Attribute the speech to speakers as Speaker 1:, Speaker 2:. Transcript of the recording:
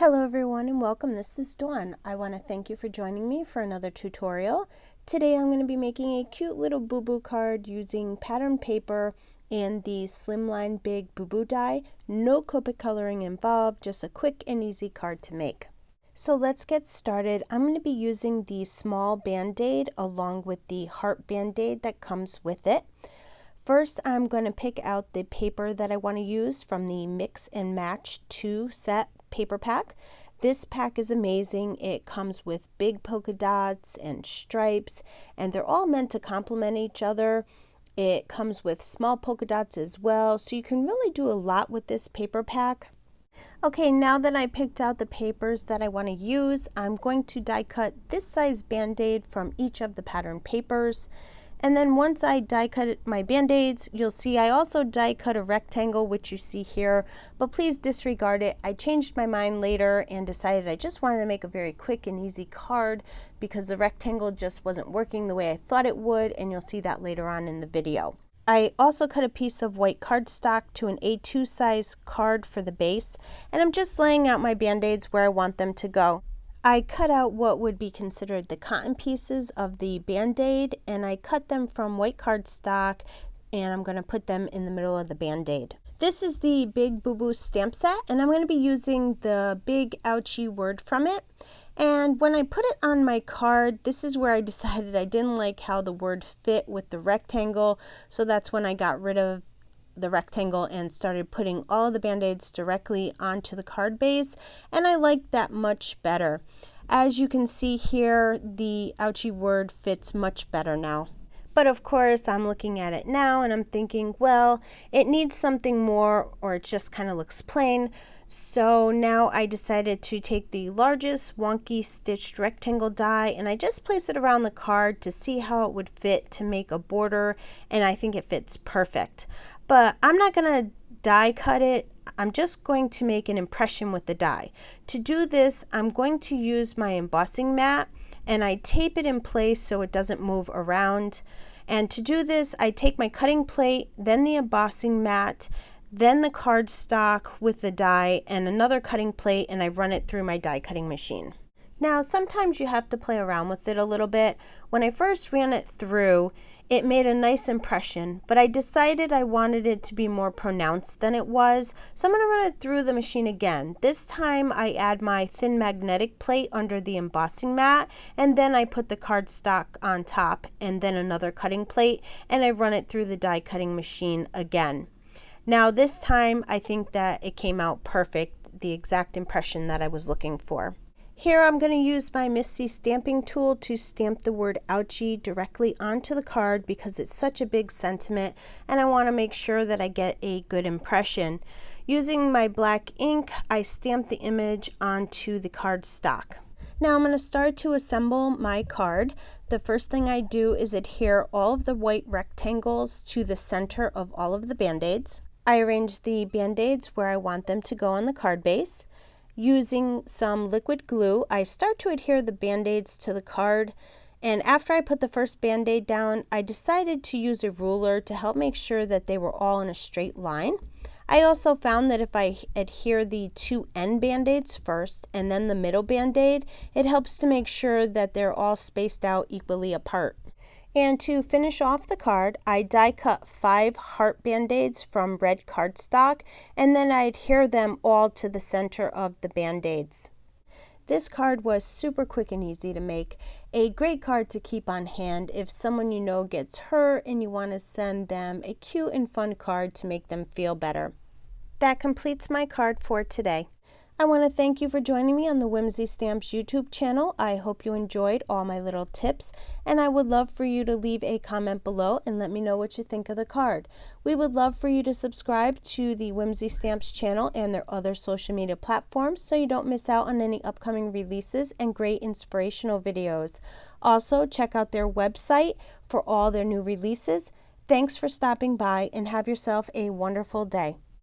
Speaker 1: Hello everyone and welcome. This is Dawn. I want to thank you for joining me for another tutorial. Today I'm going to be making a cute little BooBoo card using pattern paper and the Slimline Big BooBoo die. No Copic coloring involved, just a quick and easy card to make. So let's get started. I'm going to be using the small band-aid along with the heart band-aid that comes with it. First, I'm going to pick out the paper that I want to use from the Mix and Match 2 set paper pack. This pack is amazing. It comes with big polka dots and stripes, and they're all meant to complement each other. It comes with small polka dots as well, so you can really do a lot with this paper pack. Okay, now that I picked out the papers that I want to use, I'm going to die cut this size band-aid from each of the pattern papers. And then once I die cut my band-aids, you'll see I also die cut a rectangle, which you see here, but please disregard it. I changed my mind later and decided I just wanted to make a very quick and easy card because the rectangle just wasn't working the way I thought it would, and you'll see that later on in the video. I also cut a piece of white cardstock to an A2 size card for the base, and I'm just laying out my band-aids where I want them to go. I cut out what would be considered the cotton pieces of the band-aid, and I cut them from white cardstock, and I'm going to put them in the middle of the band-aid. This is the Big BooBoo stamp set, and I'm going to be using the big ouchie word from it. And when I put it on my card, this is where I decided I didn't like how the word fit with the rectangle, so that's when I got rid of the rectangle and started putting all of the band-aids directly onto the card base, and I like that much better. As you can see here, the ouchie word fits much better now. But of course, I'm looking at it now and I'm thinking, well, it needs something more, or it just kind of looks plain. So now I decided to take the largest Wonky stitched rectangle die and I just place it around the card to see how it would fit to make a border, and I think it fits perfect. But I'm not going to die cut it. I'm just going to make an impression with the die. To do this, I'm going to use my embossing mat and I tape it in place so it doesn't move around. And to do this, I take my cutting plate, then the embossing mat, then the cardstock with the die and another cutting plate, and I run it through my die cutting machine. Now, sometimes you have to play around with it a little bit. When I first ran it through, it made a nice impression, but I decided I wanted it to be more pronounced than it was, so I'm going to run it through the machine again. This time I add my thin magnetic plate under the embossing mat, and then I put the cardstock on top, and then another cutting plate, and I run it through the die cutting machine again. Now this time I think that it came out perfect, the exact impression that I was looking for. Here I'm going to use my Misty stamping tool to stamp the word ouchie directly onto the card because it's such a big sentiment and I want to make sure that I get a good impression. Using my black ink, I stamp the image onto the cardstock. Now I'm going to start to assemble my card. The first thing I do is adhere all of the white rectangles to the center of all of the band-aids. I arrange the band-aids where I want them to go on the card base. Using some liquid glue, I start to adhere the band-aids to the card, and after I put the first band-aid down, I decided to use a ruler to help make sure that they were all in a straight line. I also found that if I adhere the two end band-aids first and then the middle band-aid, it helps to make sure that they're all spaced out equally apart. And to finish off the card, I die cut 5 heart band-aids from red cardstock, and then I adhere them all to the center of the band-aids. This card was super quick and easy to make. A great card to keep on hand if someone you know gets hurt and you want to send them a cute and fun card to make them feel better. That completes my card for today. I want to thank you for joining me on the Whimsy Stamps YouTube channel. I hope you enjoyed all my little tips, and I would love for you to leave a comment below and let me know what you think of the card. We would love for you to subscribe to the Whimsy Stamps channel and their other social media platforms so you don't miss out on any upcoming releases and great inspirational videos. Also, check out their website for all their new releases. Thanks for stopping by and have yourself a wonderful day.